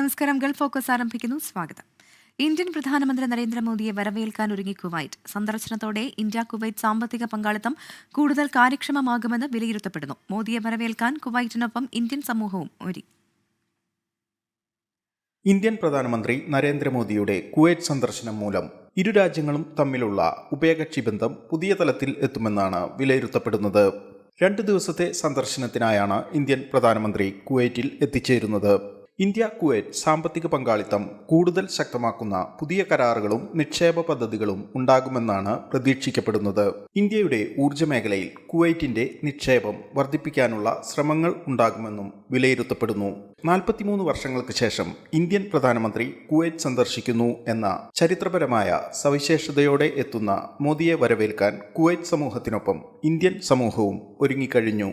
നമസ്കാരം. Gulf focus ആരംഭിക്കുന്നു. സ്വാഗതം. ഇന്ത്യൻ പ്രധാനമന്ത്രി നരേന്ദ്രമോദിയെ വരവേൽക്കാൻ ഒരുങ്ങി കുവൈറ്റ്. സന്ദർശനത്തോടെ ഇന്ത്യ കുവൈറ്റ് സാമ്പത്തിക പങ്കാളിത്തം കൂടുതൽ കാര്യക്ഷമമാകുമെന്ന് വിലയിരുത്തപ്പെടുന്നു. മോദിയെ വരവേൽക്കാൻ കുവൈറ്റിനൊപ്പം ഇന്ത്യൻ സമൂഹവും ഒരുങ്ങി. ഇന്ത്യൻ പ്രധാനമന്ത്രി നരേന്ദ്രമോദിയുടെ കുവൈറ്റ് സന്ദർശനം മൂലം ഇരു രാജ്യങ്ങളും തമ്മിലുള്ള ഉഭയകക്ഷി ബന്ധം പുതിയ തലത്തിൽ എത്തുമെന്നാണ് വിലയിരുത്തപ്പെടുന്നത്. 2 ദിവസത്തെ സന്ദർശനത്തിനായാണ് ഇന്ത്യൻ പ്രധാനമന്ത്രി കുവൈറ്റിൽ എത്തിച്ചേരുന്നത്. ഇന്ത്യ കുവൈറ്റ് സാമ്പത്തിക പങ്കാളിത്തം കൂടുതൽ ശക്തമാക്കുന്ന പുതിയ കരാറുകളും നിക്ഷേപ പദ്ധതികളും ഉണ്ടാകുമെന്നാണ് പ്രതീക്ഷിക്കപ്പെടുന്നത്. ഇന്ത്യയുടെ ഊർജ്ജ മേഖലയിൽ കുവൈറ്റിന്റെ നിക്ഷേപം വർദ്ധിപ്പിക്കാനുള്ള ശ്രമങ്ങൾ ഉണ്ടാകുമെന്നും വിലയിരുത്തപ്പെടുന്നു. 43 വർഷങ്ങൾക്ക് ശേഷം ഇന്ത്യൻ പ്രധാനമന്ത്രി കുവൈറ്റ് സന്ദർശിക്കുന്നു എന്ന ചരിത്രപരമായ സവിശേഷതയോടെ എത്തുന്ന മോദിയെ വരവേൽക്കാൻ കുവൈറ്റ് സമൂഹത്തിനൊപ്പം ഇന്ത്യൻ സമൂഹവും ഒരുങ്ങിക്കഴിഞ്ഞു.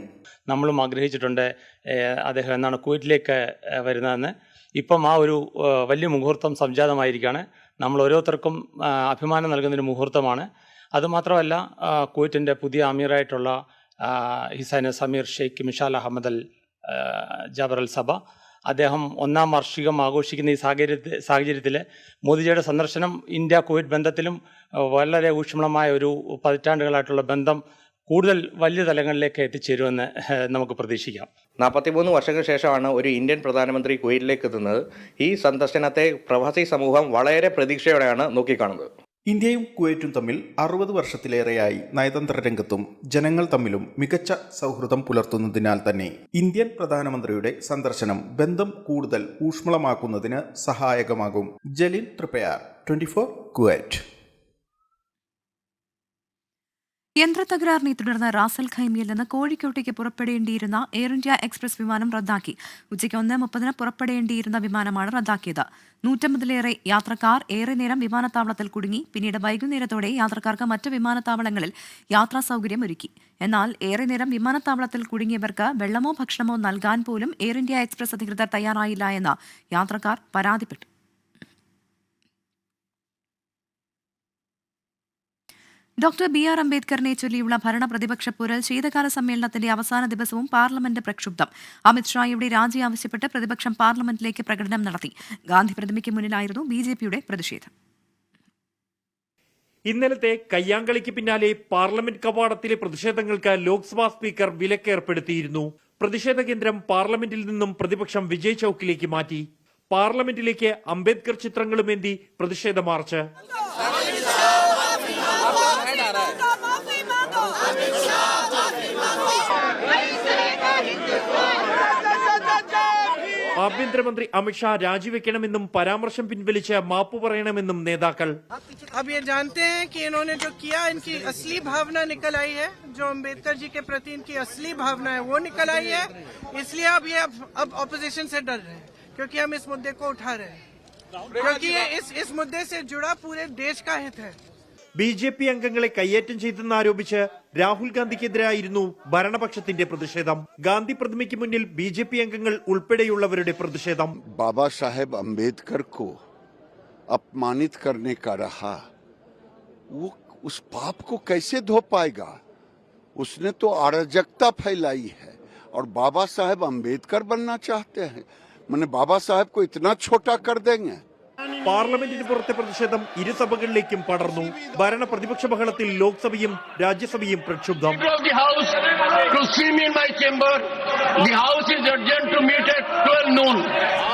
നമ്മളും ആഗ്രഹിച്ചിട്ടുണ്ട് അദ്ദേഹം എന്നാണ് കുവൈറ്റിലേക്ക് വരുന്നതെന്ന്. ഇപ്പം ആ ഒരു വലിയ മുഹൂർത്തം സംജാതമായിരിക്കുകയാണ്. നമ്മൾ ഓരോരുത്തർക്കും അഭിമാനം നൽകുന്നൊരു മുഹൂർത്തമാണ്. അതുമാത്രമല്ല, കുവൈറ്റിൻ്റെ പുതിയ അമീറായിട്ടുള്ള ഹിസൈന സമീർ ഷെയ്ഖ് മിഷാൽ അഹമ്മദ് അൽ ജാബർ അൽ സബ, അദ്ദേഹം 1-ാം വാർഷികം ആഘോഷിക്കുന്ന ഈ സാഹചര്യത്തിൽ മോദിജിയുടെ സന്ദർശനം ഇന്ത്യ കുവൈറ്റ് ബന്ധത്തിലും വളരെ ഊഷ്മളമായ ഒരു പതിറ്റാണ്ടുകളായിട്ടുള്ള ബന്ധം കൂടുതൽ വലിയ തലങ്ങളിലേക്ക് എത്തിച്ചേരുമെന്ന് നമുക്ക് പ്രതീക്ഷിക്കാം. 43 വർഷങ്ങൾക്ക് ശേഷമാണ് ഒരു ഇന്ത്യൻ പ്രധാനമന്ത്രി കുവൈറ്റിലേക്ക് എത്തുന്നത്. ഈ സന്ദർശനത്തെ പ്രവാസി സമൂഹം വളരെ പ്രതീക്ഷയോടെയാണ് നോക്കിക്കാണുന്നത്. ഇന്ത്യയും കുവൈറ്റും തമ്മിൽ 60 വർഷത്തിലേറെയായി നയതന്ത്ര രംഗത്തും ജനങ്ങൾ തമ്മിലും മികച്ച സൗഹൃദം പുലർത്തുന്നതിനാൽ തന്നെ ഇന്ത്യൻ പ്രധാനമന്ത്രിയുടെ സന്ദർശനം ബന്ധം കൂടുതൽ ഊഷ്മളമാക്കുന്നതിന് സഹായകമാകും. ജലിൻ ട്രിപ്പയാർ, 24 കുവൈറ്റ്. യന്ത്രത്തകരാറിനെ തുടർന്ന് റാസൽ ഖൈമയിൽ നിന്ന് കോഴിക്കോട്ടേക്ക് പുറപ്പെടേണ്ടിയിരുന്ന എയർ ഇന്ത്യ എക്സ്പ്രസ് വിമാനം റദ്ദാക്കി. ഉച്ചയ്ക്ക് 1:30 പുറപ്പെടേണ്ടിയിരുന്ന വിമാനമാണ് റദ്ദാക്കിയത്. 150-ലേറെ യാത്രക്കാർ ഏറെ നേരം വിമാനത്താവളത്തിൽ കുടുങ്ങി. പിന്നീട് വൈകുന്നേരത്തോടെ യാത്രക്കാർക്ക് മറ്റ് വിമാനത്താവളങ്ങളിൽ യാത്രാ സൗകര്യം ഒരുക്കി. എന്നാൽ ഏറെ നേരം വിമാനത്താവളത്തിൽ കുടുങ്ങിയവർക്ക് വെള്ളമോ ഭക്ഷണമോ നൽകാൻ പോലും എയർ ഇന്ത്യ എക്സ്പ്രസ് അധികൃതർ തയ്യാറായില്ല എന്ന് യാത്രക്കാർ പരാതിപ്പെട്ടു. ഡോക്ടർ BR അംബേദ്കറിനെ ചൊല്ലിയുള്ള ഭരണ പ്രതിപക്ഷ പോരൽ ശീതകാല സമ്മേളനത്തിന്റെ അവസാന ദിവസവും പാർലമെന്റ് പ്രക്ഷുബ്ധം. അമിത്ഷായുടെ രാജി ആവശ്യപ്പെട്ട് പ്രതിപക്ഷം പാർലമെന്റിലേക്ക് പ്രകടനം നടത്തി. ഗാന്ധി പ്രതിമയ്ക്ക് മുന്നിലായിരുന്നു BJPയുടെ പ്രതിഷേധം. ഇന്നലത്തെ കയ്യാങ്കളിക്ക് പിന്നാലെ പാർലമെന്റ് കവാടത്തിലെ പ്രതിഷേധങ്ങൾക്ക് ലോക്സഭാ സ്പീക്കർ വിലക്കേർപ്പെടുത്തിയിരുന്നു. പ്രതിഷേധ കേന്ദ്രം പാർലമെന്റിൽ നിന്നും പ്രതിപക്ഷം വിജയ് ചൌക്കിലേക്ക് മാറ്റി. പാർലമെന്റിലേക്ക് അംബേദ്കർ ചിത്രങ്ങളുമേന്തി പ്രതിഷേധ മാർച്ച്. ആഭ്യന്തരമന്ത്രി അമിത്ഷാ രാജിവെക്കണമെന്നും പരാമർശം പിൻവലിച്ച് മാപ്പ് പറയണമെന്നും നേതാക്കൾ. अब ये जानते हैं कि इन्होंने जो किया इनकी असली भावना निकल आई है, जो अम्बेडकर जी के प्रति इनकी असली भावना है वो निकल आई है. इसलिए अब ऑपोजिशन से डर रहे हैं, क्योंकि हम इस मुद्दे को उठा रहे हैं, क्योंकि ये इस मुद्दे से जुड़ा पूरे देश का हित है. BJP അംഗങ്ങളെ കയ്യേറ്റം ചെയ്തെന്നാരോപിച്ച് രാഹുൽ ഗാന്ധിക്കെതിരായിരുന്നു ഭരണപക്ഷത്തിന്റെ പ്രതിഷേധം. ഗാന്ധി പ്രതിമയ്ക്ക് മുന്നിൽ BJP അംഗങ്ങൾ ഉൾപ്പെടെയുള്ളവരുടെ പ്രതിഷേധം. बाबा साहेब अम्बेडकर को अपमानित करने का रहा, वो उस पाप को कैसे धो पाएगा? उसने तो अराजकता फैलाई है और बाबा साहेब अम्बेडकर बनना चाहते हैं. मैंने बाबा साहेब को इतना छोटा कर देंगे? പാർലമെന്റിന് പുറത്തെ പ്രതിഷേധം ഇരുസഭകളിലേക്കും പടർന്നു. ഭരണ പ്രതിപക്ഷ ബഹളത്തിൽ ലോക്സഭയും രാജ്യസഭയും പ്രക്ഷുബ്ധം.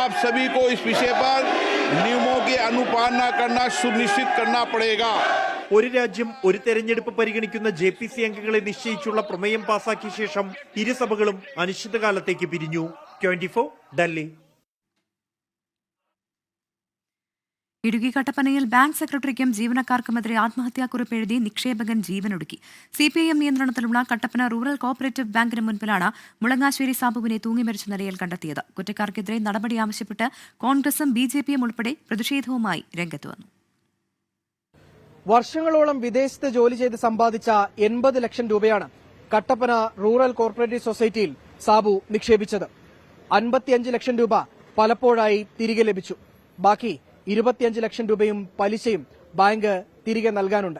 आप सभी को इस विषय पर नियमों की अनुपालना करना सुनिश्चित करना पड़ेगा. ഒരു രാജ്യം ഒരു തെരഞ്ഞെടുപ്പ് പരിഗണിക്കുന്ന JPC അംഗങ്ങളെ നിശ്ചയിച്ചുള്ള പ്രമേയം പാസാക്കിയ ശേഷം ഇരുസഭകളും അനിശ്ചിതകാലത്തേക്ക് പിരിഞ്ഞു. 24 ഡൽഹി. ഇടുക്കി കട്ടപ്പനയിൽ ബാങ്ക് സെക്രട്ടറിക്കും ജീവനക്കാർക്കുമെതിരെ ആത്മഹത്യാക്കുറിപ്പ് എഴുതി നിക്ഷേപകൻ ജീവനൊടുക്കി. CPIM നിയന്ത്രണത്തിലുള്ള കട്ടപ്പന റൂറൽ കോഓപ്പറേറ്റീവ് ബാങ്കിന് മുൻപിലാണ് മുളങ്ങാശ്ശേരി സാബുവിനെ തൂങ്ങിമരിച്ച നിലയിൽ കണ്ടെത്തിയത്. കുറ്റക്കാർക്കെതിരെ നടപടി ആവശ്യപ്പെട്ട് കോൺഗ്രസും BJPയും ഉൾപ്പെടെ പ്രതിഷേധവുമായി രംഗത്ത് വന്നു. വർഷങ്ങളോളം വിദേശത്ത് ജോലി ചെയ്ത് സമ്പാദിച്ച 80 ലക്ഷം രൂപയാണ് കട്ടപ്പന റൂറൽ കോഓപ്പറേറ്റീവ് സൊസൈറ്റിയിൽ സാബു നിക്ഷേപിച്ചത്. 55 ലക്ഷം രൂപ പലപ്പോഴായി തിരികെ ലഭിച്ചു. ബാക്കി 25 ലക്ഷം രൂപയും പലിശയും ബാങ്ക് തിരികെ നൽകാനുണ്ട്.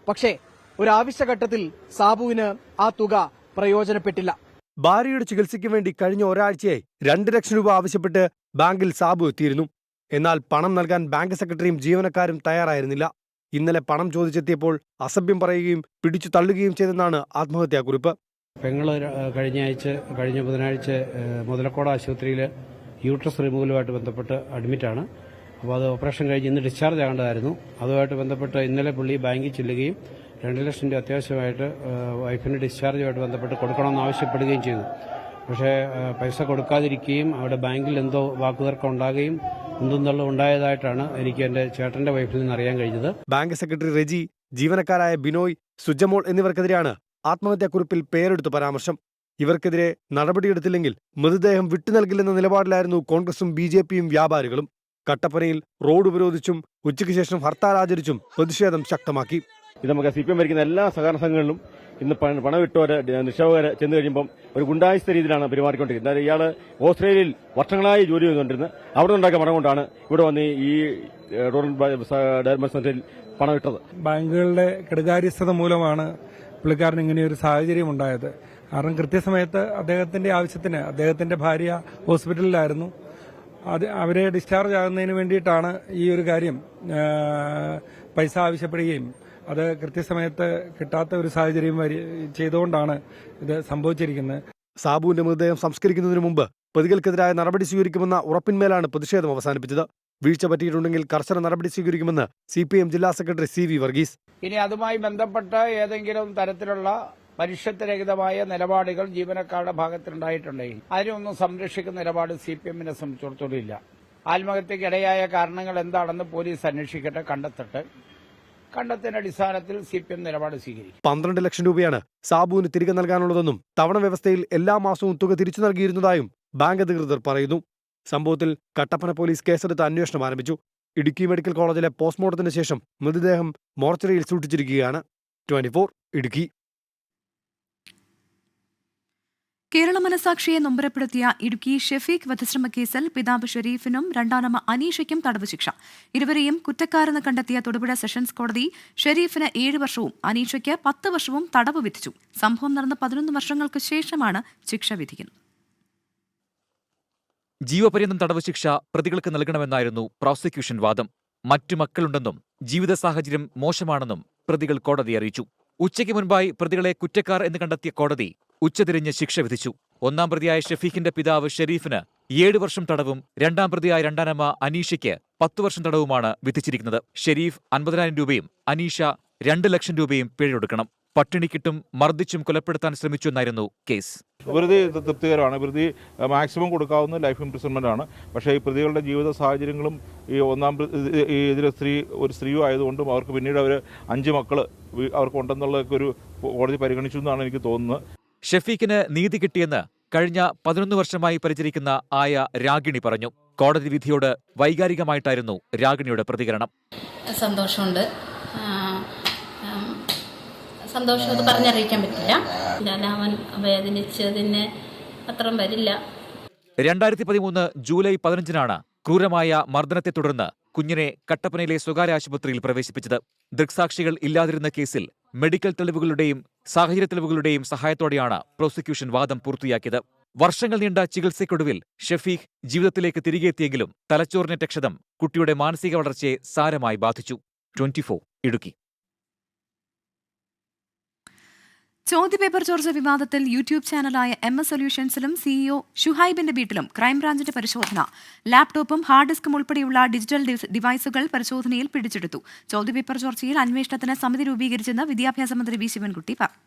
പക്ഷേ ഒരാവശ്യഘട്ടത്തിൽ സാബുവിന് ആ തുക പ്രയോജനപ്പെട്ടില്ല. ഭാര്യയുടെ ചികിത്സയ്ക്ക് വേണ്ടി കഴിഞ്ഞ ഒരാഴ്ചയായി 2 ലക്ഷം രൂപ ആവശ്യപ്പെട്ട് ബാങ്കിൽ സാബു എത്തിയിരുന്നു. എന്നാൽ പണം നൽകാൻ ബാങ്ക് സെക്രട്ടറിയും ജീവനക്കാരും തയ്യാറായിരുന്നില്ല. ഇന്നലെ പണം ചോദിച്ചെത്തിയപ്പോൾ അസഭ്യം പറയുകയും പിടിച്ചു തള്ളുകയും ചെയ്തെന്നാണ് ആത്മഹത്യാക്കുറിപ്പ്. പെങ്ങള് കഴിഞ്ഞ ബുധനാഴ്ച മുതലക്കോട് ആശുപത്രിയിൽ യൂട്രസ് റിമൂവലുമായിട്ട് ബന്ധപ്പെട്ട് അഡ്മിറ്റാണ്. അപ്പോൾ അത് ഓപ്പറേഷൻ കഴിഞ്ഞ് ഇന്ന് ഡിസ്ചാർജ് ആകേണ്ടതായിരുന്നു. അതുമായിട്ട് ബന്ധപ്പെട്ട് ഇന്നലെ പുള്ളി ബാങ്കിൽ ചെല്ലുകയും 2 ലക്ഷം രൂപ അത്യാവശ്യമായിട്ട് വൈഫിന് ഡിസ്ചാർജുമായിട്ട് ബന്ധപ്പെട്ട് കൊടുക്കണമെന്ന് ആവശ്യപ്പെടുകയും ചെയ്തു. പക്ഷേ പൈസ കൊടുക്കാതിരിക്കുകയും അവിടെ ബാങ്കിൽ എന്തോ വാക്കുതർക്കം ഉണ്ടാകുകയും ഒന്നും ഉണ്ടായതായിട്ടാണ് എനിക്ക് എൻ്റെ ചേട്ടൻ്റെ വൈഫിൽ നിന്ന് അറിയാൻ കഴിഞ്ഞത്. ബാങ്ക് സെക്രട്ടറി റെജി, ജീവനക്കാരായ ബിനോയ്, സുജമോൾ എന്നിവർക്കെതിരെയാണ് ആത്മഹത്യാക്കുറിപ്പിൽ പേരെടുത്ത് പരാമർശം. ഇവർക്കെതിരെ നടപടിയെടുത്തില്ലെങ്കിൽ മൃതദേഹം വിട്ടുനൽകില്ലെന്ന നിലപാടിലായിരുന്നു കോൺഗ്രസും BJPയും വ്യാപാരികളും. കട്ടപ്പനയിൽ റോഡ് ഉപരോധിച്ചും ഉച്ചയ്ക്ക് ശേഷം ഹർത്താൽ ആചരിച്ചും പ്രതിഷേധം ശക്തമാക്കി. ഇത് നമുക്ക് CPM ഭരിക്കുന്ന എല്ലാ സഹകരണ സംഘങ്ങളിലും ഇന്ന് പണമിട്ടവരെ നിക്ഷേപകരെ ചെന്ന് കഴിയുമ്പം ഒരു ഗുണ്ടായിസ്ഥ രീതിയിലാണ് പെരുമാറിക്കൊണ്ടിരിക്കുന്നത്. ഇയാൾ ഓസ്ട്രേലിയയിൽ വർഷങ്ങളായി ജോലി ചെയ്തുകൊണ്ടിരുന്നത് അവിടെ ഉണ്ടാക്കിയ പണം കൊണ്ടാണ് ഇവിടെ വന്ന് ഈ റൂറൽ ഡെവലപ്മെന്റ് സെന്ററിൽ പണം ഇട്ടത്. ബാങ്കുകളുടെ കെടുകാര്യസ്ഥത മൂലമാണ് പുള്ളിക്കാരന് ഇങ്ങനെയൊരു സാഹചര്യം ഉണ്ടായത്. കാരണം കൃത്യസമയത്ത് അദ്ദേഹത്തിന്റെ ആവശ്യത്തിന് അദ്ദേഹത്തിന്റെ ഭാര്യ ഹോസ്പിറ്റലിലായിരുന്നു. അവരെ ഡിസ്ചാർജ് ആകുന്നതിന് വേണ്ടിയിട്ടാണ് ഈ ഒരു കാര്യം പൈസ ആവശ്യപ്പെടുകയും അത് കൃത്യസമയത്ത് കിട്ടാത്ത ഒരു സാഹചര്യം ചെയ്തുകൊണ്ടാണ് ഇത് സംഭവിച്ചിരിക്കുന്നത്. സാബുവിന്റെ മൃതദേഹം സംസ്കരിക്കുന്നതിന് മുമ്പ് പ്രതികൾക്കെതിരായ നടപടി സ്വീകരിക്കുമെന്ന ഉറപ്പിന്മേലാണ് പ്രതിഷേധം അവസാനിപ്പിച്ചത്. വീഴ്ച പറ്റിയിട്ടുണ്ടെങ്കിൽ കർശന നടപടി സ്വീകരിക്കുമെന്ന് CPM ജില്ലാ സെക്രട്ടറി CV വർഗീസ്. ഇനി അതുമായി ബന്ധപ്പെട്ട ഏതെങ്കിലും തരത്തിലുള്ള മനുഷ്യത്വരഹിതമായ നിലപാടുകൾ ജീവനക്കാരുടെ ഭാഗത്തുണ്ടായിട്ടുണ്ടെങ്കിൽ അതിനൊന്നും സംരക്ഷിക്കുന്ന നിലപാട് CPMനെ സംബന്ധിച്ചിടത്തോളം ഇല്ല. ആത്മഹത്യക്കിടയായ കാരണങ്ങൾ എന്താണെന്ന് പോലീസ് അന്വേഷിക്കട്ടെ, കണ്ടെത്തിയ അടിസ്ഥാനത്തിൽ CPM നിലപാട് സ്വീകരിക്കും. 12 ലക്ഷം രൂപയാണ് സാബുവിന് തിരികെ നൽകാനുള്ളതെന്നും തവണ വ്യവസ്ഥയിൽ എല്ലാ മാസവും തുക തിരിച്ചു നൽകിയിരുന്നതായും ബാങ്ക് അധികൃതർ പറയുന്നു. സംഭവത്തിൽ കട്ടപ്പന പോലീസ് കേസെടുത്ത് അന്വേഷണം ആരംഭിച്ചു. ഇടുക്കി മെഡിക്കൽ കോളേജിലെ പോസ്റ്റ്മോർട്ടത്തിന് ശേഷം മൃതദേഹം മോർച്ചറിയിൽ സൂക്ഷിച്ചിരിക്കുകയാണ്. 24 ഇടുക്കി. കേരള മനസാക്ഷിയെ നൊമ്പരപ്പെടുത്തിയ ഇടുക്കി ഷെഫീഖ് വധശ്രമ കേസിൽ പിതാവ് ഷെരീഫിനും രണ്ടാനമ്മ അനീഷയ്ക്കും തടവ് ശിക്ഷ. ഇരുവരെയും കുറ്റക്കാരെന്ന് കണ്ടെത്തിയ തൊടുപുഴ സെഷൻസ് കോടതി ഷെരീഫിന് 7 വർഷവും അനീഷയ്ക്ക് 10 വർഷവും തടവ് വിധിച്ചു. സംഭവം നടന്ന 11 വർഷങ്ങൾക്ക് ശേഷമാണ് ശിക്ഷ വിധിക്കുന്നത്. ജീവപര്യന്തം തടവ് ശിക്ഷ പ്രതികൾക്ക് നൽകണമെന്നായിരുന്നു പ്രോസിക്യൂഷൻ വാദം. മറ്റു മക്കളുണ്ടെന്നും ജീവിത സാഹചര്യം മോശമാണെന്നും പ്രതികൾ കോടതിയെ അറിയിച്ചു. ഉച്ചയ്ക്ക് മുൻപായി പ്രതികളെ കുറ്റക്കാർ എന്ന് കണ്ടെത്തിയ കോടതി ഉച്ചതിരിഞ്ഞ് ശിക്ഷ വിധിച്ചു. ഒന്നാം പ്രതിയായ ഷെഫീഖിന്റെ പിതാവ് ഷെരീഫിന് 7 വർഷം തടവും രണ്ടാം പ്രതിയായ രണ്ടാനമ്മ അനീഷയ്ക്ക് 10 വർഷം തടവുമാണ് വിധിച്ചിരിക്കുന്നത്. ഷെരീഫ് 50,000 രൂപയും അനീഷ 2 ലക്ഷം രൂപയും പിഴയൊടുക്കണം. പട്ടിണിക്കിട്ടും മർദ്ദിച്ചും കൊലപ്പെടുത്താൻ ശ്രമിച്ചുവെന്നായിരുന്നു കേസ്. വെറുതെ തൃപ്തികരമാണ്. പ്രതി മാക്സിമം കൊടുക്കാവുന്ന ലൈഫ് ഇംപ്രിസൺമെന്റ് ആണ്. പക്ഷേ ഈ പ്രതികളുടെ ജീവിത സാഹചര്യങ്ങളും ഈ ഇതിലെ ഒരു സ്ത്രീയും ആയതുകൊണ്ടും അവർക്ക് പിന്നീട് 5 മക്കൾ അവർക്ക് ഉണ്ടെന്നുള്ളതൊക്കെ ഒരു കോടതി പരിഗണിച്ചു എന്നാണ് എനിക്ക് തോന്നുന്നത്. ഷെഫീഖിന് നീതി കിട്ടിയെന്ന് കഴിഞ്ഞ 11 വർഷമായി പരിചരിക്കുന്ന ആയ രാഗിണി പറഞ്ഞു. കോടതി വിധിയോട് വൈകാരികമായിട്ടായിരുന്നു രാഗിണിയുടെ പ്രതികരണം. സന്തോഷമുണ്ട്. സന്തോഷം അത് പറഞ്ഞറിയിക്കാൻ പറ്റില്ല. അവൻ വേദനിച്ചതിന് അത്രയും വരില്ല. 2013 ജൂലൈ 15-നാണ് ക്രൂരമായ മർദ്ദനത്തെ തുടർന്ന് കുഞ്ഞിനെ കട്ടപ്പനയിലെ സ്വകാര്യ ആശുപത്രിയിൽ പ്രവേശിപ്പിച്ചത്. ദൃക്സാക്ഷികൾ ഇല്ലാതിരുന്ന കേസിൽ മെഡിക്കൽ തെളിവുകളുടെയും സാഹചര്യ തെളിവുകളുടെയും സഹായത്തോടെയാണ് പ്രോസിക്യൂഷൻ വാദം പൂർത്തിയാക്കിയത്. വർഷങ്ങൾ നീണ്ട ചികിത്സയ്ക്കൊടുവിൽ ഷെഫീഖ് ജീവിതത്തിലേക്ക് തിരികെ എത്തിയെങ്കിലും തലച്ചോറിനേറ്റ ക്ഷതം കുട്ടിയുടെ മാനസിക വളർച്ചയെ സാരമായി ബാധിച്ചു. 24 ഇടുക്കി. ചോദ്യപേപ്പർ ചോർച്ച വിവാദത്തിൽ യൂട്യൂബ് ചാനലായ MS സൊല്യൂഷൻസിലും CEO ഷുഹൈബിന്റെ വീട്ടിലും ക്രൈംബ്രാഞ്ചിന്റെ പരിശോധന. ലാപ്ടോപ്പും ഹാർഡ് ഡിസ്കും ഉൾപ്പെടെയുള്ള ഡിജിറ്റൽ ഡിവൈസുകൾ പരിശോധനയിൽ പിടിച്ചെടുത്തു. ചോദ്യപേപ്പർ ചോർച്ചയിൽ അന്വേഷണത്തിന് സമിതി രൂപീകരിച്ചെന്ന് വിദ്യാഭ്യാസ മന്ത്രി വി ശിവൻകുട്ടി പറഞ്ഞു.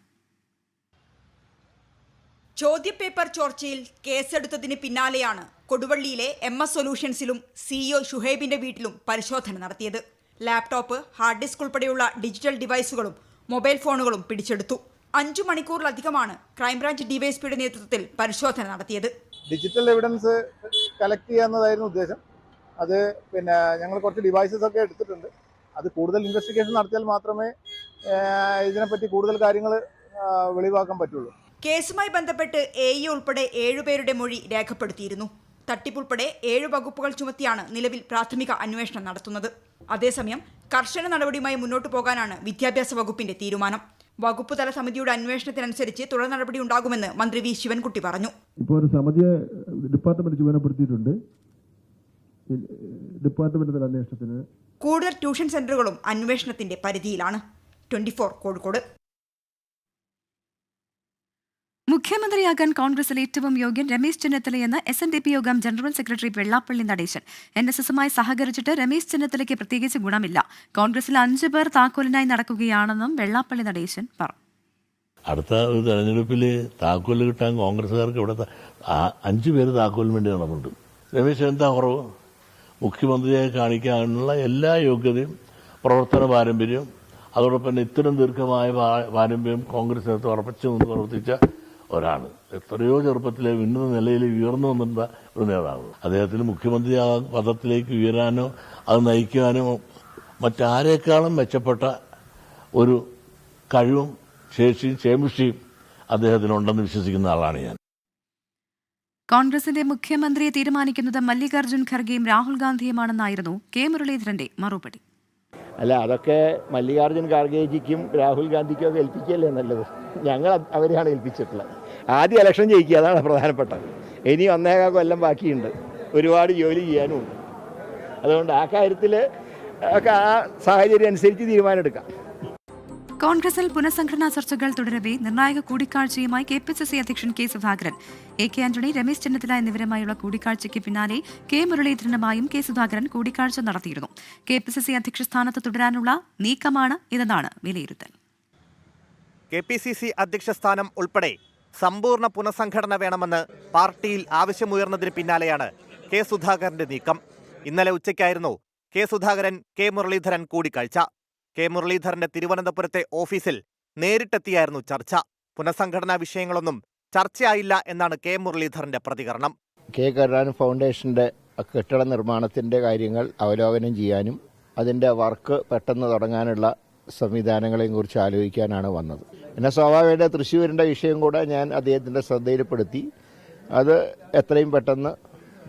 ചോദ്യപേപ്പർ ചോർച്ചയിൽ കേസെടുത്തതിന് പിന്നാലെയാണ് കൊടുവള്ളിയിലെ MS സൊല്യൂഷൻസിലും CEO ഷുഹൈബിന്റെ വീട്ടിലും പരിശോധന നടത്തിയത്. ലാപ്ടോപ്പ്, ഹാർഡ് ഡിസ്ക് ഉൾപ്പെടെയുള്ള ഡിജിറ്റൽ ഡിവൈസുകളും മൊബൈൽ ഫോണുകളും പിടിച്ചെടുത്തു. 5 മണിക്കൂറിലധികമാണ് ക്രൈംബ്രാഞ്ച് ഡിവൈഎസ്പിയുടെ നേതൃത്വത്തിൽ പരിശോധന നടത്തിയത്. ഡിജിറ്റൽ എവിഡൻസ് കളക്ട് ചെയ്യാന്നതായിരുന്നു ഉദ്ദേശം. അത് ഞങ്ങൾ കുറച്ച് ഡിവൈസസ് ഒക്കെ എടുത്തിട്ടുണ്ട്. അത് കൂടുതൽ ഇൻവെസ്റ്റിഗേഷൻ നടത്തിയാൽ മാത്രമേ ഇതിനെപ്പറ്റി കൂടുതൽ കാര്യങ്ങൾ വെളിവാക്കാൻ പറ്റുള്ളൂ. കേസുമായി ബന്ധപ്പെട്ട് AE ഉൾപ്പെടെ 7 പേരുടെ മൊഴി രേഖപ്പെടുത്തിയിരുന്നു. തട്ടിപ്പുൾപ്പെടെ 7 വകുപ്പുകൾ ചുമത്തിയാണ് നിലവിൽ പ്രാഥമിക അന്വേഷണം നടത്തുന്നത്. അതേസമയം കർശന നടപടിയുമായി മുന്നോട്ടു പോകാനാണ് വിദ്യാഭ്യാസ വകുപ്പിന്റെ തീരുമാനം. വകുപ്പുതല സമിതിയുടെ അന്വേഷണത്തിനനുസരിച്ച് തുടർ നടപടി ഉണ്ടാകുമെന്ന് മന്ത്രി വി ശിവൻകുട്ടി പറഞ്ഞു. ഇപ്പോൾ ഒരു സമിതിയെ ഡിപ്പാർട്ട്മെന്റ് ചുമതലപ്പെടുത്തിയിട്ടുണ്ട്. ഡിപ്പാർട്ട്മെന്റ് തല അന്വേഷണത്തിന് കൂടുതൽ ട്യൂഷൻ സെന്ററുകളും അന്വേഷണത്തിന്റെ പരിധിയിലാണ്. 24 കോഴിക്കോട്. മുഖ്യമന്ത്രിയാകാൻ കോൺഗ്രസിൽ ഏറ്റവും യോഗ്യൻ രമേശ് ചെന്നിത്തലയെന്ന് SNDP യോഗം ജനറൽ സെക്രട്ടറി വെള്ളാപ്പള്ളി നടേശൻ. NSSുമായി സഹകരിച്ചിട്ട് രമേശ് ചെന്നിത്തലയ്ക്ക് പ്രത്യേകിച്ച് ഗുണമില്ല. കോൺഗ്രസിൽ 5 പേർ താക്കോലിനായി നടക്കുകയാണെന്നും വെള്ളാപ്പള്ളി നടേശൻ പറഞ്ഞു. അടുത്ത ഒരു തെരഞ്ഞെടുപ്പിൽ താക്കോൽ കിട്ടാൻ കോൺഗ്രസ്സുകാർക്ക് ഇവിടെ 5 പേര് താക്കോലിന് വേണ്ടി നടന്നുണ്ട്. രമേശ് എന്താ കുറവ്? മുഖ്യമന്ത്രിയെ കാണിക്കാനുള്ള എല്ലാ യോഗ്യതയും പ്രവർത്തന പാരമ്പര്യവും അതോടൊപ്പം തന്നെ ഇത്തരം ദീർഘമായ പാരമ്പര്യം കോൺഗ്രസിനകത്ത് ഉറപ്പിച്ചു നിന്ന് പ്രവർത്തിച്ച ഒരാണ്. എത്രയോ ചെറുപ്പത്തിലെ ഉന്നത നിലയിൽ ഉയർന്നു വന്നിട്ടുള്ള ഒരു നേതാവ്. അദ്ദേഹത്തിന് മുഖ്യമന്ത്രി പദത്തിലേക്ക് ഉയരാനോ അത് നയിക്കാനോ മറ്റാരേക്കാളും മെച്ചപ്പെട്ട ഒരു കഴിവും ശേഷിയും ചേമുഷ്ടിയും അദ്ദേഹത്തിനുണ്ടെന്ന് വിശ്വസിക്കുന്ന ആളാണ് ഞാൻ. കോൺഗ്രസിന്റെ മുഖ്യമന്ത്രിയെ തീരുമാനിക്കുന്നത് മല്ലികാർജ്ജുൻ ഖർഗെയും രാഹുൽ ഗാന്ധിയുമാണെന്നായിരുന്നു കെ മുരളീധരന്റെ മറുപടി. അല്ല, അതൊക്കെ മല്ലികാർജ്ജുൻ ഖാർഗെജിക്കും രാഹുൽ ഗാന്ധിക്കും ഒക്കെ ഏൽപ്പിക്കുകയല്ലേ നല്ലത്. ഞങ്ങൾ അവരെയാണ് ഏൽപ്പിച്ചിട്ടുള്ളത്. ആദ്യം ഇലക്ഷൻ ജയിക്കുക, അതാണ് പ്രധാനപ്പെട്ടത്. ഇനി 1.25 കൊല്ലം ബാക്കിയുണ്ട്, ഒരുപാട് ജോലി ചെയ്യാനുമുണ്ട്. അതുകൊണ്ട് ആ കാര്യത്തിൽ ഒക്കെ ആ സാഹചര്യം അനുസരിച്ച് തീരുമാനമെടുക്കാം. കോൺഗ്രസിൽ പുനഃസംഘടനാ ചർച്ചകൾ തുടരവെ നിർണായക കൂടിക്കാഴ്ചയുമായി KPCC അധ്യക്ഷൻ കെ സുധാകരൻ, AK ആന്റണി, രമേശ് ചെന്നിത്തല എന്നിവരുമായുള്ള കൂടിക്കാഴ്ചയ്ക്ക് പിന്നാലെ കെ മുരളീധരനുമായും കെ സുധാകരൻ കൂടിക്കാഴ്ച നടത്തിയിരുന്നു. KPCC അധ്യക്ഷ സ്ഥാനത്ത് തുടരാനുള്ള നീക്കമാണ് ഇതെന്നാണ് വിലയിരുത്തൽ. KPCC അധ്യക്ഷ സ്ഥാനം ഉൾപ്പെടെ സമ്പൂർണ്ണ പുനഃസംഘടന വേണമെന്ന് പാർട്ടിയിൽ ആവശ്യമുയർന്നതിന് പിന്നാലെയാണ് കെ സുധാകരന്റെ നീക്കം. ഇന്നലെ ഉച്ചയ്ക്കായിരുന്നു കെ സുധാകരൻ കെ മുരളീധരൻ കൂടിക്കാഴ്ച. കെ മുരളീധരന്റെ തിരുവനന്തപുരത്തെ ഓഫീസിൽ നേരിട്ടെത്തിയായിരുന്നു ചർച്ച. പുനഃസംഘടനാ വിഷയങ്ങളൊന്നും ചർച്ചയായില്ല എന്നാണ് കെ മുരളീധരന്റെ പ്രതികരണം. കെ കരുണാകരൻ ഫൗണ്ടേഷന്റെ കെട്ടിട നിർമ്മാണത്തിന്റെ കാര്യങ്ങൾ അവലോകനം ചെയ്യാനും അതിന്റെ വർക്ക് പെട്ടെന്ന് തുടങ്ങാനുള്ള സംവിധാനങ്ങളെയും കുറിച്ച് ആലോചിക്കാനാണ് വന്നത്. പിന്നെ സ്വാഭാവികമായിട്ട് തൃശ്ശൂരിന്റെ വിഷയം കൂടെ ഞാൻ അദ്ദേഹത്തിന്റെ ശ്രദ്ധയിൽപ്പെടുത്തി. അത് എത്രയും പെട്ടെന്ന്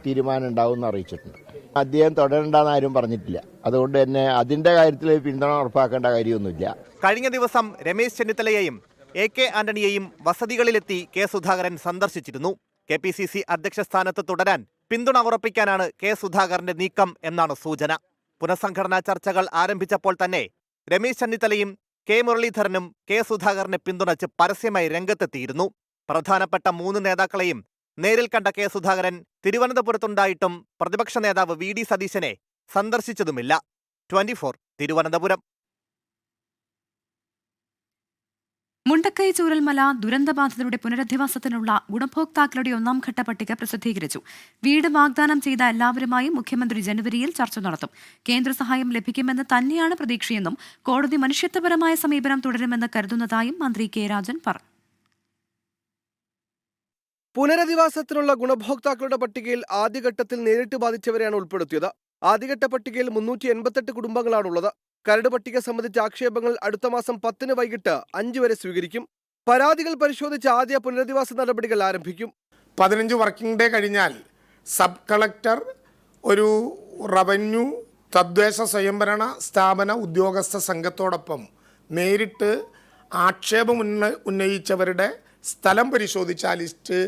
തീരുമാനം ഉണ്ടാവുമെന്ന് അറിയിച്ചിട്ടുണ്ട്. അദ്ദേഹം തുടരണ്ടെന്ന് ആരും പറഞ്ഞിട്ടില്ല. അതുകൊണ്ട് തന്നെ അതിന്റെ കാര്യത്തിൽ പിന്തുണ ഉറപ്പാക്കേണ്ട കാര്യമൊന്നുമില്ല. കഴിഞ്ഞ ദിവസം രമേശ് ചെന്നിത്തലയെയും AK ആന്റണിയെയും വസതികളിലെത്തി കെ സുധാകരൻ സന്ദർശിച്ചിരുന്നു. KPCC അധ്യക്ഷ സ്ഥാനത്ത് തുടരാൻ പിന്തുണ ഉറപ്പിക്കാനാണ് കെ സുധാകരന്റെ നീക്കം എന്നാണ് സൂചന. പുനഃസംഘടനാ ചർച്ചകൾ ആരംഭിച്ചപ്പോൾ തന്നെ രമേശ് ചെന്നിത്തലയും കെ മുരളീധരനും കെ സുധാകരനെ പിന്തുണച്ച് പരസ്യമായി രംഗത്തെത്തിയിരുന്നു. പ്രധാനപ്പെട്ട 3 നേതാക്കളെയും നേരിൽ കണ്ട കെ സുധാകരൻ തിരുവനന്തപുരത്തുണ്ടായിട്ടും പ്രതിപക്ഷ നേതാവ് VD സതീശനെ സന്ദർശിച്ചതുമില്ല. 24 തിരുവനന്തപുരം. മുണ്ടക്കൈ ചൂരൽമല ദുരന്തബാധിതരുടെ പുനരധിവാസത്തിനുള്ള ഗുണഭോക്താക്കളുടെ 1ാം ഘട്ട പട്ടിക പ്രസിദ്ധീകരിച്ചു. വീട് വാഗ്ദാനം ചെയ്ത എല്ലാവരുമായും മുഖ്യമന്ത്രി ജനുവരിയിൽ ചർച്ച നടത്തും. കേന്ദ്ര സഹായം ലഭിക്കുമെന്ന് തന്നെയാണ് പ്രതീക്ഷയെന്നും കോടതി മനുഷ്യത്വപരമായ സമീപനം തുടരുമെന്ന് കരുതുന്നതായും മന്ത്രി കെ രാജൻ പറഞ്ഞു. പുനരധിവാസത്തിനുള്ള ഗുണഭോക്താക്കളുടെ പട്ടികയിൽ ആദ്യഘട്ടത്തിൽ നേരിട്ട് ബാധിച്ചവരെയാണ് ഉൾപ്പെടുത്തിയത്. ആദ്യഘട്ട പട്ടികയിൽ 388 കുടുംബങ്ങളാണുള്ളത്. കരട് പട്ടിക സംബന്ധിച്ച ആക്ഷേപങ്ങൾ അടുത്ത മാസം 10 വൈകിട്ട് 5 വരെ സ്വീകരിക്കും. പരാതികൾ പരിശോധിച്ച് ആദ്യ പുനരധിവാസ നടപടികൾ ആരംഭിക്കും. 15 വർക്കിംഗ് ഡേ കഴിഞ്ഞാൽ സബ് കളക്ടർ ഒരു റവന്യൂ തദ്ദേശ സ്വയംഭരണ സ്ഥാപന ഉദ്യോഗസ്ഥ സംഘത്തോടൊപ്പം നേരിട്ട് ആക്ഷേപം ഉന്നയിച്ചവരുടെ സ്ഥലം പരിശോധിച്ച ലിസ്റ്റ്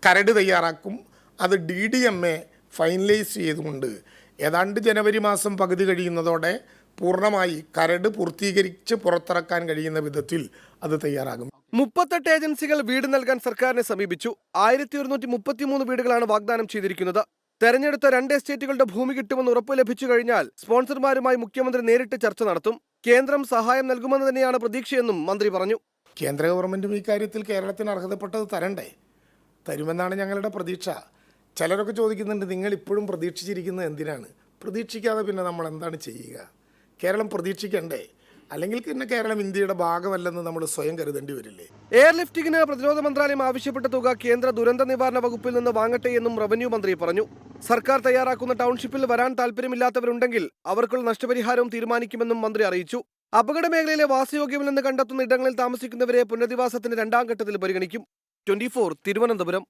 കരട് തയ്യാറാക്കും. അത് DDMA ഫൈനലൈസ് ചെയ്തുകൊണ്ട് ഏതാണ്ട് ജനുവരി മാസം പകുതി കഴിയുന്നതോടെ പൂർണ്ണമായി കരട് പൂർത്തീകരിച്ച് പുറത്തിറക്കാൻ കഴിയുന്ന വിധത്തിൽ അത് തയ്യാറാകും. 38 ഏജൻസികൾ വീട് നൽകാൻ സർക്കാരിനെ സമീപിച്ചു. 1133 വീടുകളാണ് വാഗ്ദാനം ചെയ്തിരിക്കുന്നത്. തെരഞ്ഞെടുത്ത 2 എസ്റ്റേറ്റുകളുടെ ഭൂമി കിട്ടുമെന്ന് ഉറപ്പ് ലഭിച്ചു കഴിഞ്ഞാൽ സ്പോൺസർമാരുമായി മുഖ്യമന്ത്രി നേരിട്ട് ചർച്ച നടത്തും. കേന്ദ്രം സഹായം നൽകുമെന്ന് തന്നെയാണ് പ്രതീക്ഷയെന്നും മന്ത്രി പറഞ്ഞു. കേന്ദ്ര ഗവൺമെൻറ്റും ഈ കാര്യത്തിൽ കേരളത്തിന് അർഹതപ്പെട്ടത് തരണ്ടേ? തരുമെന്നാണ് ഞങ്ങളുടെ പ്രതീക്ഷ. ചിലരൊക്കെ ചോദിക്കുന്നുണ്ട്, നിങ്ങൾ ഇപ്പോഴും പ്രതീക്ഷിച്ചിരിക്കുന്നത് എന്തിനാണ്? പ്രതീക്ഷിക്കാതെ പിന്നെ നമ്മൾ എന്താണ് ചെയ്യുക? കേരളം പ്രതീക്ഷിക്കണ്ടേ? അല്ലെങ്കിൽ പിന്നെ കേരളം ഇന്ത്യയുടെ ഭാഗമല്ലെന്ന് നമ്മൾ സ്വയം കരുതേണ്ടി വരില്ലേ? എയർലിഫ്റ്റിംഗിന് പ്രതിരോധ മന്ത്രാലയം ആവശ്യപ്പെട്ട തുക കേന്ദ്ര ദുരന്ത നിവാരണ വകുപ്പിൽ നിന്ന് വാങ്ങട്ടെ എന്നും റവന്യൂ മന്ത്രി പറഞ്ഞു. സർക്കാർ തയ്യാറാക്കുന്ന ടൗൺഷിപ്പിൽ വരാൻ താല്പര്യമില്ലാത്തവരുണ്ടെങ്കിൽ അവർക്കുള്ള നഷ്ടപരിഹാരവും തീരുമാനിക്കുമെന്നും മന്ത്രി അറിയിച്ചു. അപകട മേഖലയിലെ വാസയോഗ്യമില്ലെന്ന് കണ്ടെത്തുന്ന ഇടങ്ങളിൽ താമസിക്കുന്നവരെ പുനരധിവാസത്തിന്റെ 2ാം ഘട്ടത്തിൽ പരിഗണിക്കും. 24 തിരുവനന്തപുരം.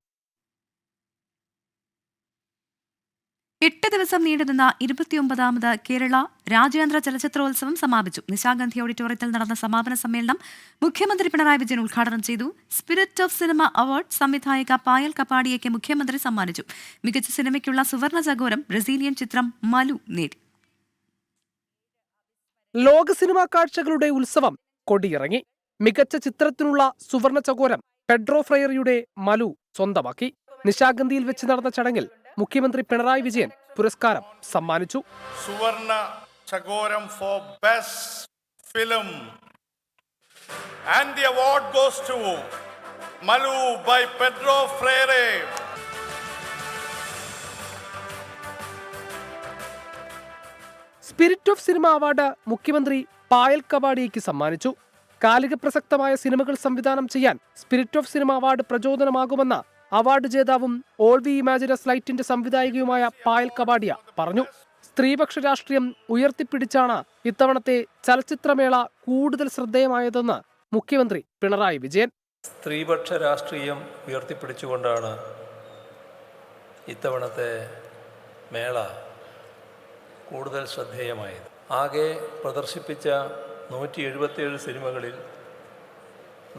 8 ദിവസം നീണ്ടുനിന്ന 29ാമത് കേരള രാജ്യാന്തര ചലച്ചിത്രോത്സവം സമാപിച്ചു. നിശാഗന്ധി ഓഡിറ്റോറിയത്തിൽ നടന്ന സമാപന സമ്മേളനം മുഖ്യമന്ത്രി പിണറായി വിജയൻ ഉദ്ഘാടനം ചെയ്തു. സ്പിരിറ്റ് ഓഫ് സിനിമ അവാർഡ് സംവിധായിക പായൽ കപാടിയയ്ക്ക് മുഖ്യമന്ത്രി സമ്മാനിച്ചു. മികച്ച സിനിമയ്ക്കുള്ള സുവർണ ചകോരം ബ്രസീലിയൻ ചിത്രം മലു നേടി. ലോക സിനിമാ കാഴ്ചകളുടെ ഉത്സവം കൊടിയിറങ്ങി. മികച്ച ചിത്രത്തിനുള്ള സുവർണ ചകോരം പെഡ്രോ ഫ്രയറിയുടെ മലു സ്വന്തമാക്കി. നിശാഗന്ധിയിൽ വെച്ച് നടന്ന ചടങ്ങിൽ മുഖ്യമന്ത്രി പിണറായി വിജയൻ പുരസ്കാരം സമ്മാനിച്ചു. Suvarna Chakoram for best film and the award goes to Malu by Pedro Freire. Spirit of cinema award മുഖ്യമന്ത്രി പായൽ കപാടിയയ്ക്ക് സമ്മാനിച്ചു. കാലിക പ്രസക്തമായ സിനിമകൾ സംവിധാനം ചെയ്യാൻ സ്പിരിറ്റ് ഓഫ് സിനിമ അവാർഡ് പ്രചോദനമാകുമെന്ന അവാർഡ് ജേതാവും ഓൾ വി ഇമാജിനസ് ലൈറ്റിന്റെ സംവിധായികയുമായ പായൽ കപാടിയ പറഞ്ഞു. സ്ത്രീപക്ഷ രാഷ്ട്രീയം ഉയർത്തിപ്പിടിച്ചാണ് ഇത്തവണത്തെ ചലച്ചിത്രമേള കൂടുതൽ ശ്രദ്ധേയമായതെന്ന് മുഖ്യമന്ത്രി പിണറായി വിജയൻ. സ്ത്രീപക്ഷ രാഷ്ട്രീയം ഉയർത്തിപ്പിടിച്ചുകൊണ്ടാണ് ഇത്തവണത്തെ മേള കൂടുതൽ ശ്രദ്ധേയമായത്. ആകെ പ്രദർശിപ്പിച്ച 177 സിനിമകളിൽ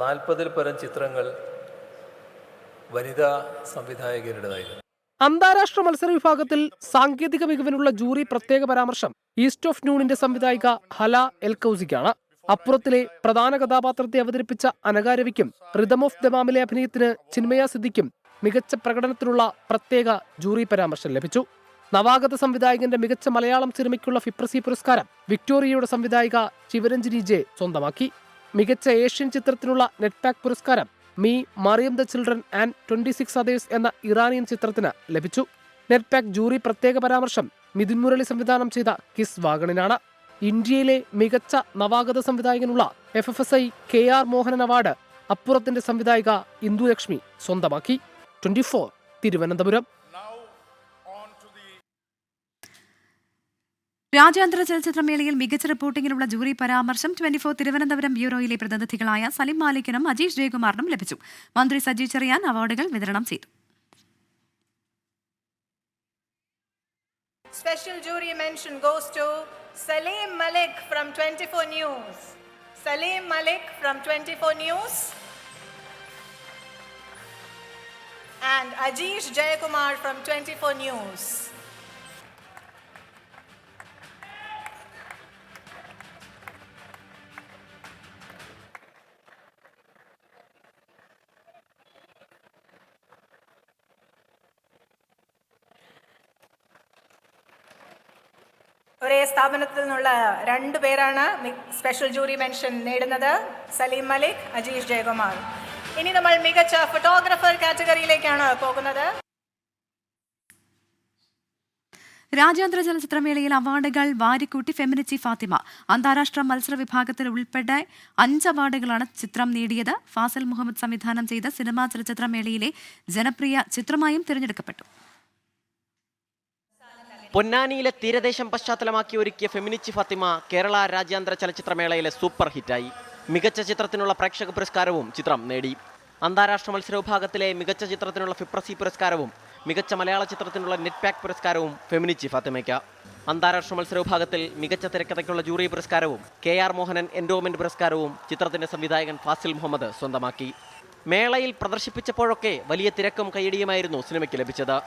40-ൽ പരം ചിത്രങ്ങൾ വനിതാ സംവിധായകരുടേതായിരുന്നു. അന്താരാഷ്ട്ര മത്സര വിഭാഗത്തിൽ സാങ്കേതിക മികവിനുള്ള ജൂറി പ്രത്യേക പരാമർശം ഈസ്റ്റ് ഓഫ് നൂണിന്റെ സംവിധായിക ഹല എൽകൌസിക്കാണ്. അപ്പുറത്തിലെ പ്രധാന കഥാപാത്രത്തെ അവതരിപ്പിച്ച അനഘാരവിക്കും റിതം ഓഫ് ദമാമിലെ അഭിനയത്തിന് ചിന്മയ സിദ്ദിഖും മികച്ച പ്രകടനത്തിനുള്ള പ്രത്യേക ജൂറി പരാമർശം ലഭിച്ചു. നവാഗത സംവിധായകന്റെ മികച്ച മലയാളം സിനിമയ്ക്കുള്ള ഫിപ്രസി പുരസ്കാരം വിക്ടോറിയയുടെ സംവിധായിക ശിവരഞ്ജിനി ജെ സ്വന്തമാക്കി. മികച്ച ഏഷ്യൻ ചിത്രത്തിനുള്ള നെറ്റ്പാക് പുരസ്കാരം me Maryam the children and 26 others എന്ന ഇറാനിയൻ ചിത്രത്തിന് ലഭിച്ചു. നെറ്റ്പാക് ജൂറി പ്രത്യേക പരാമർശം മിഥുൻ മുരളി സംവിധാനം ചെയ്ത കിസ് വാഗണിനാണ്. ഇന്ത്യയിലെ മികച്ച നവാഗത സംവിധായകനുള്ള FFSI KR മോഹനൻ അവാർഡ് അപ്പുറത്തിന്റെ സംവിധായിക ഇന്ദുലക്ഷ്മി സ്വന്തമാക്കി. 24 തിരുവനന്തപുരം. രാജ്യാന്തര ചലച്ചിത്രമേളയിൽ മികച്ച റിപ്പോർട്ടിംഗിനുള്ള ജൂറി പരാമർശം 24 തിരുവനന്തപുരം ബ്യൂറോയിലെ പ്രതിനിധികളായ സലിം മാലിക്കിനും അജീഷ് ജയകുമാറിനും ലഭിച്ചു. മന്ത്രി സജി ചെറിയാൻ അവാർഡുകൾ വിതരണം ചെയ്തു. Special jury mention goes to Salim Malik from 24 News. Salim Malik from 24 News. And Ajish Jayakumar from 24 News. ഒരേ സ്ഥാപനത്തിൽ നിന്നുള്ള 2 പേരാണ് സ്പെഷ്യൽ ജൂറി മെൻഷൻ നേടുന്നത്, സലീം മലിക്, അജീഷ് ജയകുമാർ. ഇനി നമ്മൾ മികച്ച ഫോട്ടോഗ്രാഫർ കാറ്റഗറിയിലേക്കാണ് പോകുന്നത്. രാജ്യാന്തര ചലച്ചിത്രമേളയിൽ അവാർഡുകൾ വാരിക്കൂട്ടി ഫെമിനിച്ചി ഫാത്തിമ. അന്താരാഷ്ട്ര മത്സര വിഭാഗത്തിൽ ഉൾപ്പെടെ 5 അവാർഡുകളാണ് ചിത്രം നേടിയത്. ഫാസിൽ മുഹമ്മദ് സംവിധാനം ചെയ്ത സിനിമാ ചലച്ചിത്രമേളയിലെ ജനപ്രിയ ചിത്രമായും തിരഞ്ഞെടുക്കപ്പെട്ടു. പൊന്നാനിയിലെ തീരദേശം പശ്ചാത്തലമാക്കി ഒരുക്കിയ ഫെമിനിച്ചി ഫാത്തിമ കേരള രാജ്യാന്തര ചലച്ചിത്രമേളയിലെ സൂപ്പർ ഹിറ്റായി. മികച്ച ചിത്രത്തിനുള്ള പ്രേക്ഷക പുരസ്കാരവും ചിത്രം നേടി. അന്താരാഷ്ട്ര മത്സര വിഭാഗത്തിലെ മികച്ച ചിത്രത്തിനുള്ള ഫിപ്രസി പുരസ്കാരവും മികച്ച മലയാള ചിത്രത്തിനുള്ള നെറ്റ്പാക് പുരസ്കാരവും ഫെമിനിച്ചി ഫാത്തിമയ്ക്ക്. അന്താരാഷ്ട്ര മത്സര വിഭാഗത്തിൽ മികച്ച തിരക്കഥയ്ക്കുള്ള ജൂറി പുരസ്കാരവും KR മോഹനൻ എൻഡോമെന്റ് പുരസ്കാരവും ചിത്രത്തിന്റെ സംവിധായകൻ ഫാസിൽ മുഹമ്മദ് സ്വന്തമാക്കി. മേളയിൽ പ്രദർശിപ്പിച്ചപ്പോഴൊക്കെ വലിയ തിരക്കും കയ്യടിയുമായിരുന്നു സിനിമയ്ക്ക് ലഭിച്ചത്.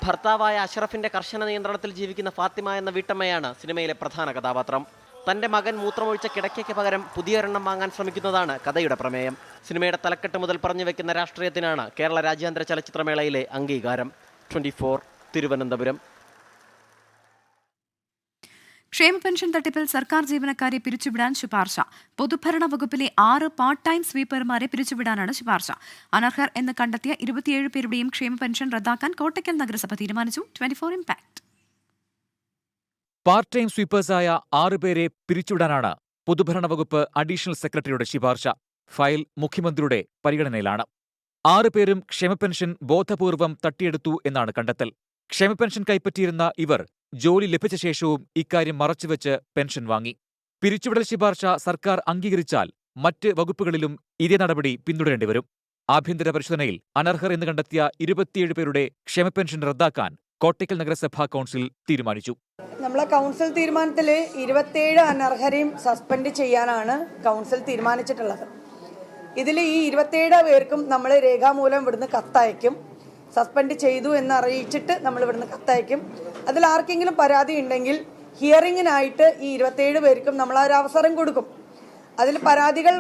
ഭർത്താവായ അഷ്റഫിന്റെ കർശന നിയന്ത്രണത്തിൽ ജീവിക്കുന്ന ഫാത്തിമ എന്ന വീട്ടമ്മയാണ് സിനിമയിലെ പ്രധാന കഥാപാത്രം. തന്റെ മകൻ മൂത്രമൊഴിച്ച കിടക്കയ്ക്ക് പകരം പുതിയൊരെണ്ണം വാങ്ങാൻ ശ്രമിക്കുന്നതാണ് കഥയുടെ പ്രമേയം. സിനിമയുടെ തലക്കെട്ട് മുതൽ പറഞ്ഞു വെക്കുന്ന രാഷ്ട്രീയത്തിനാണ് കേരള രാജ്യാന്തര ചലച്ചിത്രമേളയിലെ അംഗീകാരം. 24 തിരുവനന്തപുരം. ക്ഷേമ പെൻഷൻ തട്ടിപ്പിൽ സർക്കാർ ജീവനക്കാരെ പിരിച്ചുവിടാൻ ശുപാർശ. പൊതുഭരണ വകുപ്പിലെ 6 പാർട്ട് ടൈം സ്വീപ്പർമാരെ പിരിച്ചുവിടാനാണ് ശുപാർശ. അനർഹർ എന്ന് കണ്ടെത്തിയ 27 പേരുടെയും ക്ഷേമ പെൻഷൻ റദ്ദാക്കാൻ കോട്ടയ്ക്കൽ നഗരസഭ തീരുമാനിച്ചു. 24 ഇംപാക്ട്. പാർട്ട് ടൈം സ്വീപ്പേഴ്സായ 6 പേരെ പിരിച്ചുവിടാനാണ് പൊതുഭരണ വകുപ്പ് അഡീഷണൽ സെക്രട്ടറിയുടെ ശുപാർശ. ഫയൽ മുഖ്യമന്ത്രിയുടെ പരിഗണനയിലാണ്. 6 പേരും ക്ഷേമ പെൻഷൻ ബോധപൂർവം തട്ടിയെടുത്തു എന്നാണ് കണ്ടെത്തൽ. ക്ഷേമ പെൻഷൻ കൈപ്പറ്റിയിരുന്ന ഇവർ ജോലി ലഭിച്ച ശേഷവും ഇക്കാര്യം മറച്ചുവെച്ച് പെൻഷൻ വാങ്ങി. പിരിച്ചുവിടൽ ശുപാർശ സർക്കാർ അംഗീകരിച്ചാൽ മറ്റ് വകുപ്പുകളിലും ഇതേ നടപടി പിന്തുടരേണ്ടിവരും. ആഭ്യന്തര പരിശോധനയിൽ അനർഹർ എന്ന് കണ്ടെത്തിയ 27 പേരുടെ ക്ഷേമ പെൻഷൻ റദ്ദാക്കാൻ കോട്ടയ്ക്കൽ നഗരസഭാ കൗൺസിൽ തീരുമാനിച്ചു. നമ്മളെ കൗൺസിൽ തീരുമാനത്തിൽ 27 അനർഹരെയും സസ്പെൻഡ് ചെയ്യാനാണ് കൗൺസിൽ തീരുമാനിച്ചിട്ടുള്ളത്. ഇതിൽ ഈ 27 പേർക്കും നമ്മൾ രേഖാമൂലം ഇവിടുന്ന് കത്തയക്കും. സസ്പെൻഡ് ചെയ്തു എന്ന് അറിയിച്ചിട്ട് നമ്മൾ ഇവിടുന്ന് കത്തയക്കും. അതിൽ ആർക്കെങ്കിലും പരാതി ഉണ്ടെങ്കിൽ ഹിയറിങ്ങിനായിട്ട് ഈ 27 പേർക്കും നമ്മൾ ഒരു അവസരം കൊടുക്കും. അതിൽ പരാതികൾ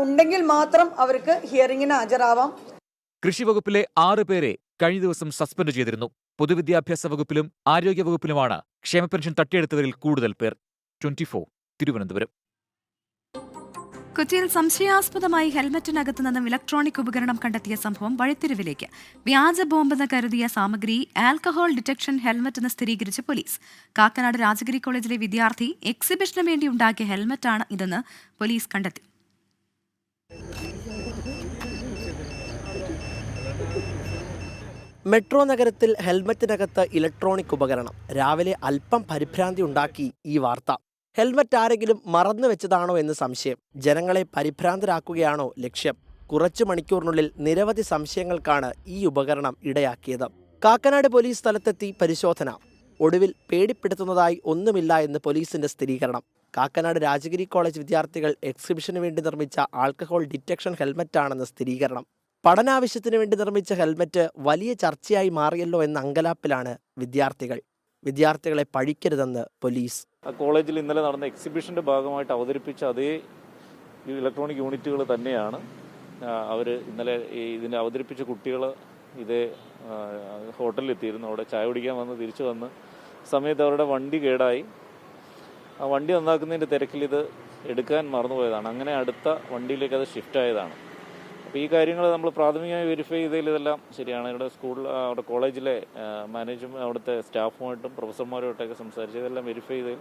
ഉണ്ടെങ്കിൽ മാത്രം അവർക്ക് ഹിയറിങ്ങിന് ഹാജരാവാം. കൃഷി വകുപ്പിലെ 6 പേരെ കഴിഞ്ഞ ദിവസം സസ്പെൻഡ് ചെയ്തിരുന്നു. പൊതുവിദ്യാഭ്യാസ വകുപ്പിലും ആരോഗ്യ വകുപ്പിലുമാണ് ക്ഷേമ പെൻഷൻ തട്ടിയെടുത്തവരിൽ കൂടുതൽ പേർ. 24 തിരുവനന്തപുരം. കൊച്ചിയിൽ സംശയാസ്പദമായി ഹെൽമറ്റിനകത്ത് നിന്നും ഇലക്ട്രോണിക് ഉപകരണം കണ്ടെത്തിയ സംഭവം വഴിത്തിരിവിലേക്ക്. വ്യാജ ബോംബെന്ന് കരുതിയ സാമഗ്രി ആൽക്കഹോൾ ഡിറ്റക്ഷൻ ഹെൽമറ്റ് എന്ന് സ്ഥിരീകരിച്ച് പോലീസ്. കാക്കനാട് രാജഗിരി കോളേജിലെ വിദ്യാർത്ഥി എക്സിബിഷന് വേണ്ടി ഉണ്ടാക്കിയ ഹെൽമറ്റാണ് ഇതെന്ന് പോലീസ് കണ്ടെത്തി. മെട്രോ നഗരത്തിൽ ഹെൽമറ്റിനകത്ത് ഇലക്ട്രോണിക് ഉപകരണം. രാവിലെ അല്പം പരിഭ്രാന്തി ഉണ്ടാക്കി ഈ വാർത്ത. ഹെൽമറ്റ് ആരെങ്കിലും മറന്നു വെച്ചതാണോ എന്ന് സംശയം. ജനങ്ങളെ പരിഭ്രാന്തരാക്കുകയാണോ ലക്ഷ്യം? കുറച്ചു മണിക്കൂറിനുള്ളിൽ നിരവധി സംശയങ്ങൾക്കാണ് ഈ ഉപകരണം ഇടയാക്കിയത്. കാക്കനാട് പോലീസ് സ്ഥലത്തെത്തി പരിശോധന. ഒടുവിൽ പേടിപ്പെടുത്തുന്നതായി ഒന്നുമില്ല എന്ന് പോലീസിന്റെ സ്ഥിരീകരണം. കാക്കനാട് രാജഗിരി കോളേജ് വിദ്യാർത്ഥികൾ എക്സിബിഷന് വേണ്ടി നിർമ്മിച്ച ആൽക്കഹോൾ ഡിറ്റക്ഷൻ ഹെൽമറ്റാണെന്ന് സ്ഥിരീകരണം. പഠനാവശ്യത്തിന് വേണ്ടി നിർമ്മിച്ച ഹെൽമറ്റ് വലിയ ചർച്ചയായി മാറിയല്ലോ എന്ന അങ്കലാപ്പിലാണ് വിദ്യാർത്ഥികൾ. വിദ്യാർത്ഥികളെ പഴിക്കരുതെന്ന് പോലീസ്. കോളേജിൽ ഇന്നലെ നടന്ന എക്സിബിഷന്റെ ഭാഗമായിട്ട് അവതരിപ്പിച്ച അതേ ഇലക്ട്രോണിക് യൂണിറ്റുകൾ തന്നെയാണ് അവർ ഇന്നലെ ഇതിനെ അവതരിപ്പിച്ച കുട്ടികൾ ഇതേ ഹോട്ടലിലെത്തിയിരുന്നു. അവിടെ ചായ കുടിക്കാൻ വന്ന് തിരിച്ചു വന്ന് സമയത്ത് അവരുടെ വണ്ടി കേടായി. ആ വണ്ടി നന്നാക്കുന്നതിൻ്റെ തിരക്കിൽ ഇത് എടുക്കാൻ മറന്നുപോയതാണ്. അങ്ങനെ അടുത്ത വണ്ടിയിലേക്ക് അത് ഷിഫ്റ്റ് ആയതാണ്. അപ്പോൾ ഈ കാര്യങ്ങൾ നമ്മൾ പ്രാഥമികമായി വെരിഫൈ ചെയ്തതിൽ ഇതെല്ലാം ശരിയാണ്. ഇവിടെ അവിടെ കോളേജിലെ മാനേജ്മെൻറ്റ് അവിടുത്തെ സ്റ്റാഫുമായിട്ടും പ്രൊഫസർമാരുമായിട്ടൊക്കെ സംസാരിച്ച് ഇതെല്ലാം വെരിഫൈ ചെയ്തതിൽ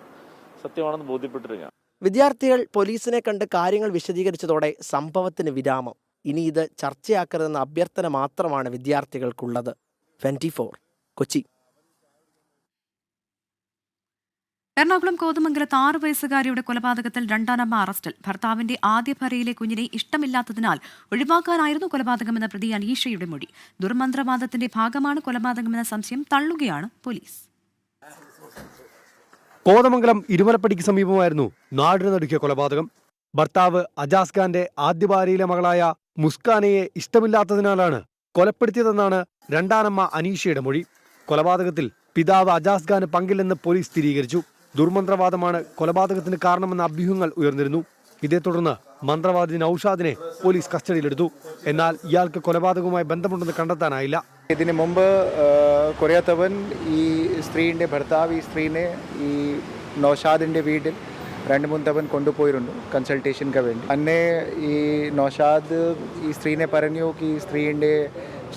സത്യമാണെന്ന് ബോധ്യപ്പെട്ടിരിക്കുകയാണ്. വിദ്യാർത്ഥികൾ പോലീസിനെ കണ്ട് കാര്യങ്ങൾ വിശദീകരിച്ചതോടെ സംഭവത്തിന് വിരാമം. ഇനി ഇത് ചർച്ചയാക്കരുതെന്ന അഭ്യർത്ഥന മാത്രമാണ് വിദ്യാർത്ഥികൾക്കുള്ളത്. 24 കൊച്ചി. എറണാകുളം കോതമംഗലത്ത് 6 വയസ്സുകാരിയുടെ കൊലപാതകത്തിൽ രണ്ടാനമ്മ അറസ്റ്റിൽ. ഭർത്താവിന്റെ ആദ്യ ഭാര്യയിലെ കുഞ്ഞിനെ ഇഷ്ടമില്ലാത്തതിനാൽ ഒഴിവാക്കാനായിരുന്നു കൊലപാതകമെന്ന പ്രതി അനീഷയുടെ മൊഴി. ദുർമന്ത്രവാദത്തിന്റെ ഭാഗമാണ് കൊലപാതകമെന്ന സംശയം തള്ളുകയാണ് പോലീസ്. കോതമംഗലം ഇരുമലപ്പടിക്ക് സമീപമായിരുന്നു നാടിന് നടുക്കിയ കൊലപാതകം. ഭർത്താവ് അജാസ് ഖാന്റെ ആദ്യ ഭാര്യയിലെ മകളായ മുസ്കാനയെ ഇഷ്ടമില്ലാത്തതിനാലാണ് കൊലപ്പെടുത്തിയതെന്നാണ് രണ്ടാനമ്മ അനീഷയുടെ മൊഴി. കൊലപാതകത്തിൽ പിതാവ് അജാസ് ഖാന് പങ്കില്ലെന്ന് പോലീസ് സ്ഥിരീകരിച്ചു. ദുർമന്ത്രവാദമാണ് കൊലപാതകത്തിന് കാരണമെന്ന അഭ്യൂഹങ്ങൾ ഉയർന്നിരുന്നു. ഇതേ തുടർന്ന് മന്ത്രവാദി നൌഷാദിനെ പോലീസ് കസ്റ്റഡിയിലെടുത്തു. എന്നാൽ ഇയാൾക്ക് കൊലപാതകവുമായി ബന്ധമുണ്ടെന്ന് കണ്ടെത്താനായില്ല. ഇതിന് മുമ്പ് കുറേ തവണ ഈ സ്ത്രീയുടെ ഭർത്താവ് ഈ സ്ത്രീനെ ഈ നൌഷാദിൻ്റെ വീട്ടിൽ 2-3 തവണ കൊണ്ടുപോയിരുന്നു കൺസൾട്ടേഷന് വേണ്ടി. അന്നേ ഈ നൌഷാദ് ഈ സ്ത്രീനെ പറഞ്ഞു ഈ സ്ത്രീയുടെ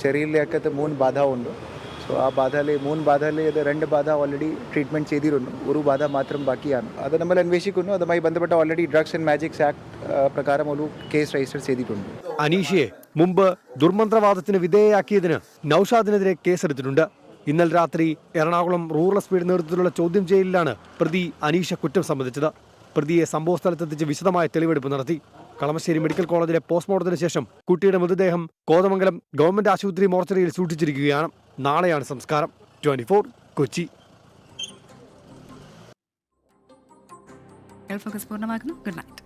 ശരീരത്തിലേക്ക് 3 ബാധ ഉണ്ട്. സോ ആ ബാധയിലെ 3 ബാധയിലെ 2 ബാധ ഓൾറെഡി ട്രീറ്റ്മെൻറ്റ് ചെയ്തിരുന്നു. ഒരു ബാധ മാത്രം ബാക്കിയാണ്. അത് നമ്മൾ അന്വേഷിക്കുന്നു. അതുമായി ബന്ധപ്പെട്ട already drugs and magics act പ്രകാരം ഒരു കേസ് രജിസ്റ്റർ ചെയ്തിട്ടുണ്ട്. അനീഷയെ മുമ്പ് ദുർമന്ത്രവാദത്തിന് വിധേയയാക്കിയതിന് നൌഷാദിനെതിരെ കേസെടുത്തിട്ടുണ്ട്. ഇന്നലെ രാത്രി എറണാകുളം റൂറൽ എസ്പിയുടെ നേതൃത്വത്തിലുള്ള ചോദ്യം ചെയ്യലിലാണ് പ്രതി അനീഷ കുറ്റം സമ്മതിച്ചത്. പ്രതിയെ സംഭവസ്ഥലത്തെത്തിച്ച് വിശദമായ തെളിവെടുപ്പ് നടത്തി. കളമശ്ശേരി മെഡിക്കൽ കോളേജിലെ പോസ്റ്റ്മോർട്ടത്തിന് ശേഷം കുട്ടിയുടെ മൃതദേഹം കോതമംഗലം ഗവൺമെന്റ് ആശുപത്രി മോർച്ചറിയിൽ സൂക്ഷിച്ചിരിക്കുകയാണ്. നാളെയാണ് സംസ്കാരം. 24 കൊച്ചി. ഫോക്കസ് പൂർണ്ണമാക്കുന്നു. Good night.